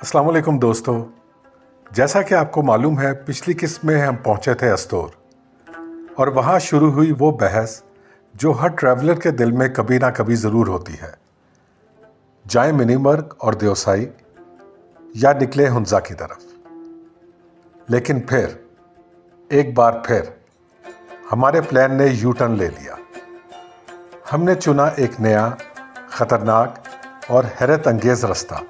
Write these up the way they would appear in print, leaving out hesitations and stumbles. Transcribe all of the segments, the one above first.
अस्सलाम वालेकुम दोस्तों, जैसा कि आपको मालूम है पिछली किस्त में हम पहुंचे थे अस्तोर और वहां शुरू हुई वो बहस जो हर ट्रैवलर के दिल में कभी ना कभी ज़रूर होती है। जाएं मिनीमर्ग और देवसाई या निकले हुंजा की तरफ। लेकिन फिर एक बार फिर हमारे प्लान ने यू टर्न ले लिया। हमने चुना एक नया, ख़तरनाक और हैरत अंगेज़ रास्ता।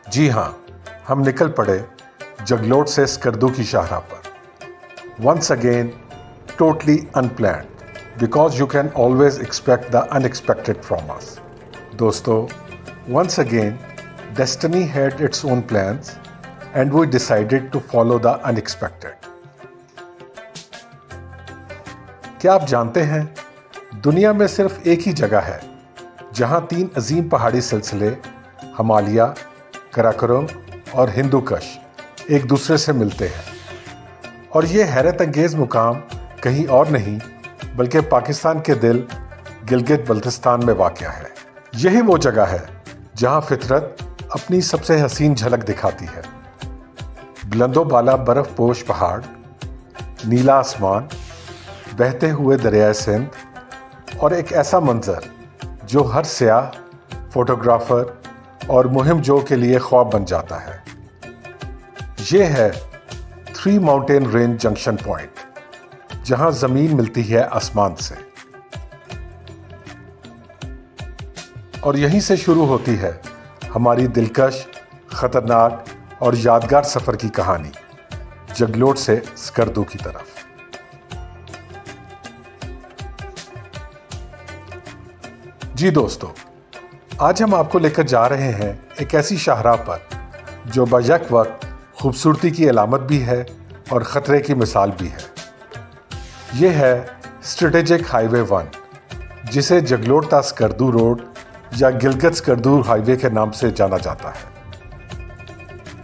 जी हाँ, हम निकल पड़े जगलोट से स्कर्दू की शाहराह पर। Once again totally unplanned, because you can always expect the unexpected from us. दोस्तों, once again destiny had its own plans and we decided to follow the unexpected. क्या आप जानते हैं, दुनिया में सिर्फ एक ही जगह है जहां 3 अजीम पहाड़ी सिलसिले हिमालय, कराकोरम और हिंदू कुश एक दूसरे से मिलते हैं। और ये हैरत अंगेज़ मुकाम कहीं और नहीं बल्कि पाकिस्तान के दिल गिलगित बल्तिस्तान में वाक़या है। यही वो जगह है जहां फितरत अपनी सबसे हसीन झलक दिखाती है। बुलंदो बाला बर्फ़ पोश पहाड़, नीला आसमान, बहते हुए दरियाए सिंध और एक ऐसा मंज़र जो हर सियाह, फोटोग्राफर और मुहिम जो के लिए ख्वाब बन जाता है। ये है 3 माउंटेन रेंज जंक्शन पॉइंट, जहां जमीन मिलती है आसमान से। और यहीं से शुरू होती है हमारी दिलकश, खतरनाक और यादगार सफर की कहानी जगलोट से स्कर्दू की तरफ। जी दोस्तों, आज हम आपको लेकर जा रहे हैं एक ऐसी शाहराह पर जो बयक वक्त खूबसूरती की अलामत भी है और ख़तरे की मिसाल भी है। ये है स्ट्रेटेजिक हाईवे 1, जिसे जगलोट ता स्कर्दू रोड या गिलगित स्कर्दू हाईवे के नाम से जाना जाता है।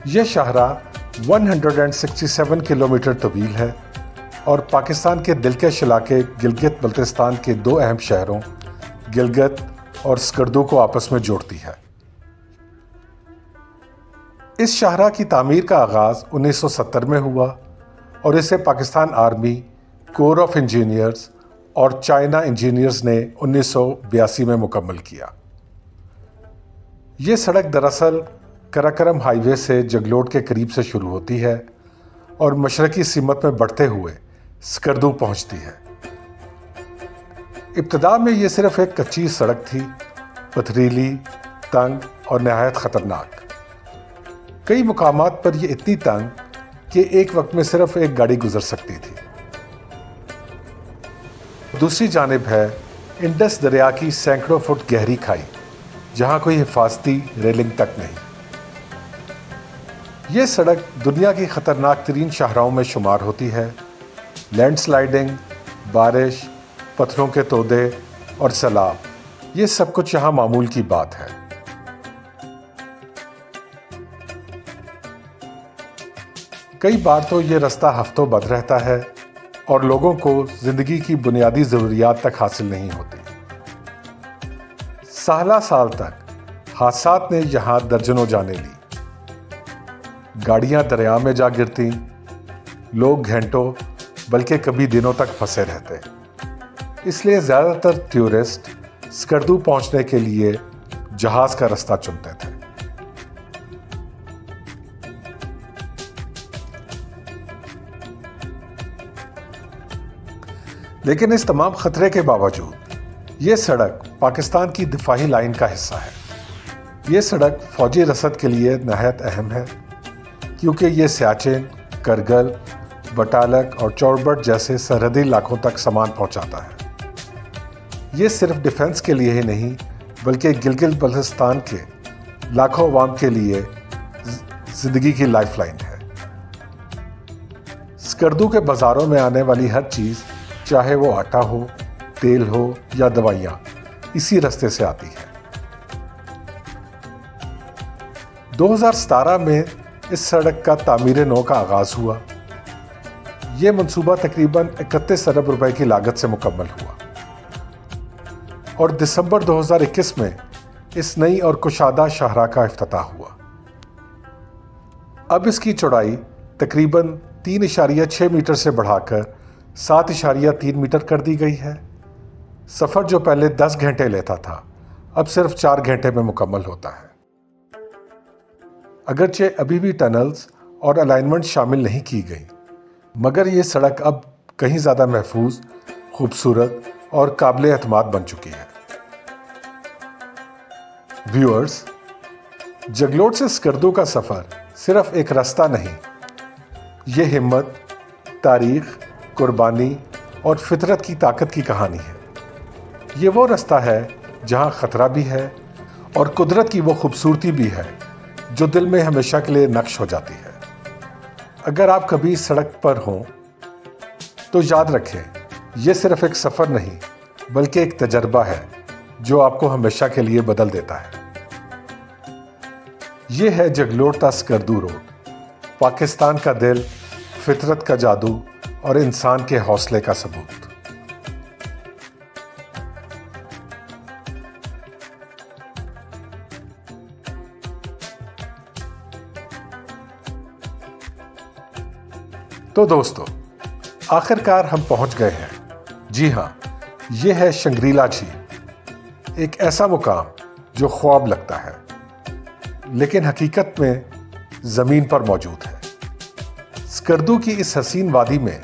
यह शाहराह 167 किलोमीटर तवील है और पाकिस्तान के दिलकश इलाके गिलगित बल्तिस्तान के 2 अहम शहरों गिलगित और स्कर्दू को आपस में जोड़ती है। इस शाहराह की तामीर का आगाज़ 1970 में हुआ और इसे Pakistan army, core of engineers और चाइना इंजीनियर्स ने 1982 में मुकम्मल किया। ये सड़क दरअसल कराकोरम हाईवे से जगलोट के करीब से शुरू होती है और मशरकी सीमत में बढ़ते हुए स्कर्दू पहुंचती है। इब्तिदा में ये सिर्फ एक कच्ची सड़क थी, पथरीली, तंग और नहायत ख़तरनाक। कई मुकामात पर यह इतनी तंग कि एक वक्त में सिर्फ एक गाड़ी गुजर सकती थी। दूसरी जानिब है इंडस दरिया की सैकड़ों फुट गहरी खाई, जहां कोई हिफाजती रेलिंग तक नहीं। ये सड़क दुनिया की ख़तरनाक तरीन शाहराहों में शुमार होती है। लैंडस्लाइडिंग, बारिश, पत्थरों के तोदे और सैलाब, ये सब कुछ यहाँ मामूल की बात है। कई बार तो ये रास्ता हफ्तों बंद रहता है और लोगों को जिंदगी की बुनियादी ज़रूरियात तक हासिल नहीं होती। साल तक हादसात ने यहाँ दर्जनों जानें ली। गाड़ियाँ दरिया में जा गिरती, लोग घंटों बल्कि कभी दिनों तक फंसे रहते। इसलिए ज़्यादातर टूरिस्ट स्कर्दू पहुंचने के लिए जहाज़ का रास्ता चुनते थे। लेकिन इस तमाम खतरे के बावजूद ये सड़क पाकिस्तान की दिफाही लाइन का हिस्सा है। ये सड़क फौजी रसद के लिए नहायत अहम है, क्योंकि ये सियाचिन, करगिल, बटालक और चौड़बट जैसे सरहदी इलाकों तक सामान पहुंचाता है। ये सिर्फ डिफेंस के लिए ही नहीं बल्कि गिलगित बल्तिस्तान के लाखों अवाम के लिए ज़िंदगी की लाइफलाइन है। स्कर्दू के बाज़ारों में आने वाली हर चीज़, चाहे वो आटा हो, तेल हो या दवाइयाँ, इसी रास्ते से आती है। 2017 में इस सड़क का तामीर नौ का आगाज़ हुआ। ये मंसूबा तकरीबन 31 अरब रुपए की लागत से मुकम्मल हुआ और दिसंबर 2021 में इस नई और कुशादा शाहराह का इफ्तिताह हुआ। اب اس کی چوڑائی تقریباً 3.6 میٹر سے بڑھا کر 7.3 میٹر کر دی گئی ہے۔ سفر جو پہلے 10 گھنٹے لیتا تھا اب صرف 4 گھنٹے میں مکمل ہوتا ہے۔ اگرچہ ابھی بھی ٹنلز اور الائنمنٹ شامل نہیں کی گئی، مگر یہ سڑک اب کہیں زیادہ محفوظ، خوبصورت اور قابل اعتماد بن چکی ہے۔ ویورز، جگلوٹ سے اسکردو کا سفر صرف ایک راستہ نہیں، یہ ہمت، تاریخ، قربانی اور فطرت کی طاقت کی کہانی ہے۔ یہ وہ راستہ ہے جہاں خطرہ بھی ہے اور قدرت کی وہ خوبصورتی بھی ہے جو دل میں ہمیشہ کے لیے نقش ہو جاتی ہے۔ اگر آپ کبھی اس سڑک پر ہوں تو یاد رکھیں، یہ صرف ایک سفر نہیں بلکہ ایک تجربہ ہے جو آپ کو ہمیشہ کے لیے بدل دیتا ہے۔ یہ ہے جگلوٹ تا اسکردو روڈ، پاکستان کا دل، فطرت کا جادو اور انسان کے حوصلے کا ثبوت۔ تو دوستو، آخرکار ہم پہنچ گئے ہیں۔ جی ہاں، یہ ہے شنگریلا جھیل، ایک ایسا مقام جو خواب لگتا ہے لیکن حقیقت میں زمین پر موجود ہے۔ اسکردو کی اس حسین وادی میں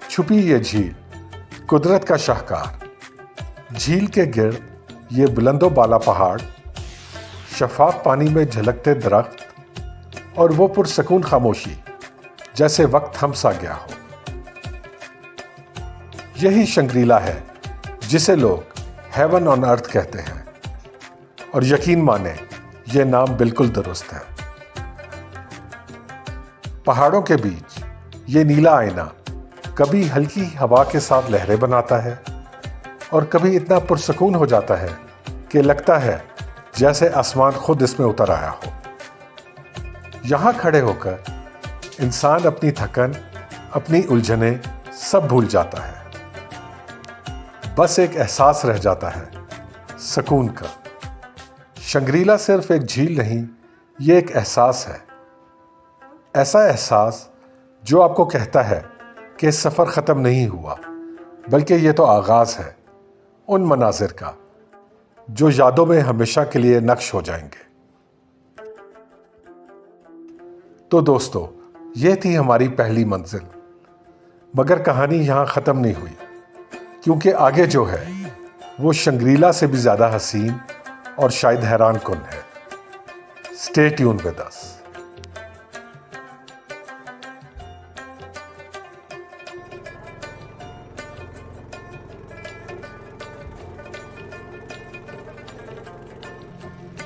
چھپی یہ جھیل قدرت کا شاہکار۔ جھیل کے گرد یہ بلند و بالا پہاڑ، شفاف پانی میں جھلکتے درخت اور وہ پرسکون خاموشی جیسے وقت تھم سا گیا ہو۔ یہی شنگریلا ہے جسے لوگ ہیون آن ارتھ کہتے ہیں، اور یقین مانیں یہ نام بالکل درست ہے۔ پہاڑوں کے بیچ یہ نیلا آئینہ کبھی ہلکی ہوا کے ساتھ لہریں بناتا ہے اور کبھی اتنا پرسکون ہو جاتا ہے کہ لگتا ہے جیسے آسمان خود اس میں اتر آیا ہو۔ یہاں کھڑے ہو کر انسان اپنی تھکن، اپنی الجھنیں سب بھول جاتا ہے۔ بس ایک احساس رہ جاتا ہے، سکون کا۔ شنگریلا صرف ایک جھیل نہیں، یہ ایک احساس ہے، ایسا احساس جو آپ کو کہتا ہے کہ سفر ختم نہیں ہوا، بلکہ یہ تو آغاز ہے ان مناظر کا جو یادوں میں ہمیشہ کے لیے نقش ہو جائیں گے۔ تو دوستو، یہ تھی ہماری پہلی منزل، مگر کہانی یہاں ختم نہیں ہوئی، کیونکہ آگے جو ہے وہ شنگریلا سے بھی زیادہ حسین اور شاید حیران کن ہے۔ Stay tuned with us.